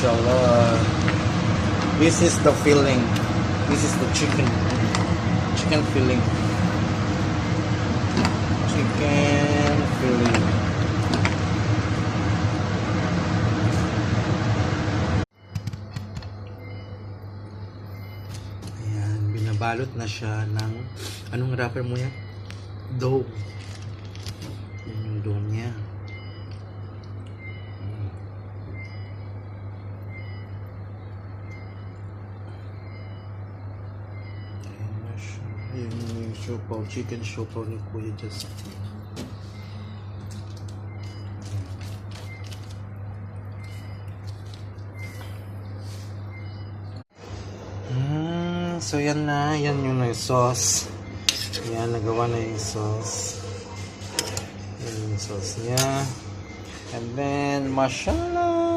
mashallah. This is the filling. This is the chicken filling. Chicken filling. Ayan, binabalot na siya ng anong wrapper mo yan? Dough. Yan yung dough niya. Ayan yung siopaw, chicken siopaw ni Kuya Justin. So yan na, yan yung sauce. Yan, nagawa na yung sauce. Yan yung sauce niya. And then, mashallah!